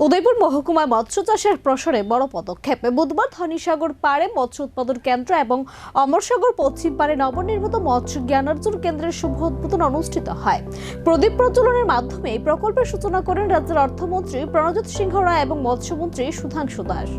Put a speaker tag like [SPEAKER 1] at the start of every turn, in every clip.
[SPEAKER 1] উদয়পুর মহকুমায় মৎস্য চাষের প্রসারে বড় পদক্ষেপ। বুধবার ধনীসাগর পাড়ে মৎস্য উৎপাদন কেন্দ্র এবং অমরসাগর পশ্চিম পাড়ে নবনির্মিত মৎস্য জ্ঞানার্জন কেন্দ্রের শুভ উদ্বোধন অনুষ্ঠিত হয়। প্রদীপ প্রজ্বলনের মাধ্যমে এই প্রকল্পের সূচনা করেন রাজ্যের অর্থমন্ত্রী প্রণজিৎ সিংহ রায় এবং মৎস্যমন্ত্রী সুধাংশু দাস।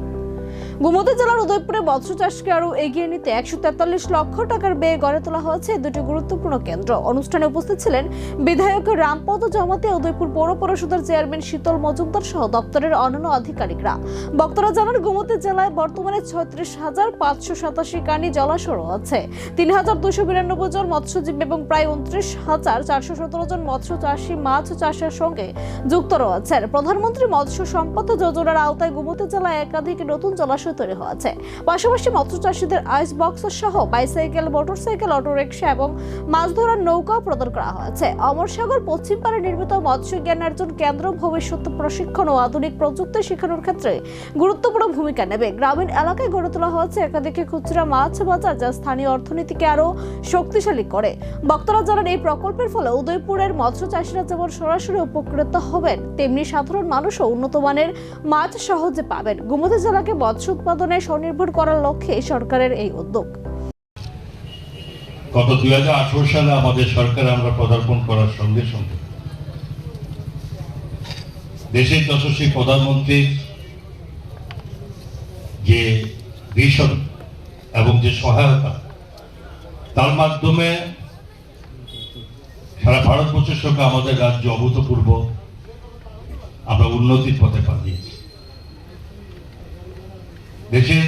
[SPEAKER 1] গোমতী জেলার উদয়পুরে মৎস্য চাষকে আরও এগিয়ে নিতে 143 লক্ষ টাকার ব্যয়ে গড়ে তোলা হয়েছে দুটি গুরুত্বপূর্ণ কেন্দ্র। অনুষ্ঠানে উপস্থিত ছিলেন বিধায়ক রামপদ জমাতিয়া, উদয়পুর পৌর পরিষদের চেয়ারম্যান শীতল মজুমদার সহ দপ্তরের অন্যান্য আধিকারিকরা। বক্তারা জানান, গোমতী জেলায় বর্তমানে 36,587 কানি জলাশয় আছে, 3,292 জন মৎস্যজীবী এবং প্রায় 29,417 জন মৎস্য চাষী মাছ চাষের সঙ্গে যুক্ত রয়েছেন। প্রধানমন্ত্রী মৎস্য সম্পদ যোজনার আওতায় গোমতী জেলায় একাধিক নতুন জলাশয় তৈরি হয়েছে। পাশাপাশি মৎস্য চাষীদের আইস বক্স সহ বাইসাইকেল, মোটরসাইকেল, অটোরিকশা এবং মাছ ধরার নৌকা প্রদান করা হয়েছে। অমরসাগর পশ্চিম পাড়ে নির্মিত মৎস্য জ্ঞানার্জন কেন্দ্র ভবিষ্যৎ প্রশিক্ষণ ও আধুনিক প্রযুক্তি শেখানোর ক্ষেত্রে গুরুত্বপূর্ণ ভূমিকা নেবে। গ্রামীণ এলাকায় গড়ে তোলা হয়েছে একাধিক খুচরা মাছ বাজার, যা স্থানীয় অর্থনীতিকে আরো শক্তিশালী করে। বক্তারা জানান, এই প্রকল্পের ফলে উদয়পুরের মৎস্য চাষীরা যেমন সরাসরি উপকৃত হবেন, তেমনি সাধারণ মানুষও উন্নত মানের মাছ সহজে পাবেন। গোমতী জেলাকে মৎস্য উৎপাদনে স্বনির্ভর করার লক্ষ্যে সরকারের এই উদ্যোগ।
[SPEAKER 2] গত 2018 সালে আমাদের সরকার আমরা পদার্পণ করার সঙ্গে সঙ্গে দেশের যশস্বী প্রধানমন্ত্রীর যে ভিশন এবং যে সহায়তা, তার মাধ্যমে সারা ভারতবর্ষের সঙ্গে আমাদের রাজ্য অভূতপূর্ব আমরা উন্নতির পথে পা দিয়েছি। দেশের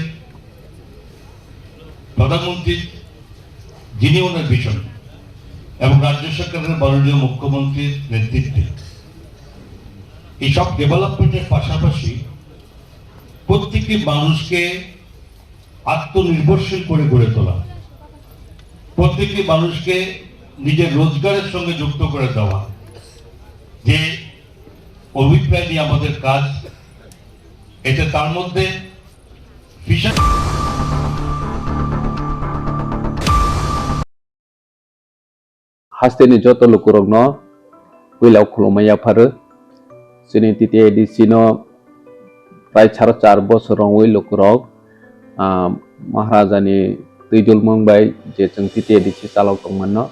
[SPEAKER 2] প্রধানমন্ত্রী যিনি ওনার ভিশন এবং রাজ্য সরকারের মাননীয় মুখ্যমন্ত্রীর নেতৃত্বে এইসব ডেভেলপমেন্টের পাশাপাশি প্রত্যেকটি মানুষকে আত্মনির্ভরশীল করে গড়ে তোলা, প্রত্যেকটি মানুষকে নিজের রোজগারের সঙ্গে যুক্ত করে দেওয়া, যে অভিপ্রায় নিয়ে আমাদের কাজ, এটা তার মধ্যে
[SPEAKER 3] Hasteni joto lukurogno wilau khulumaya pharu sini titi edisino prai 4 bosorong wi lukurog Maharajani tuijul mongbai je jeng titi edisi salok tongmanno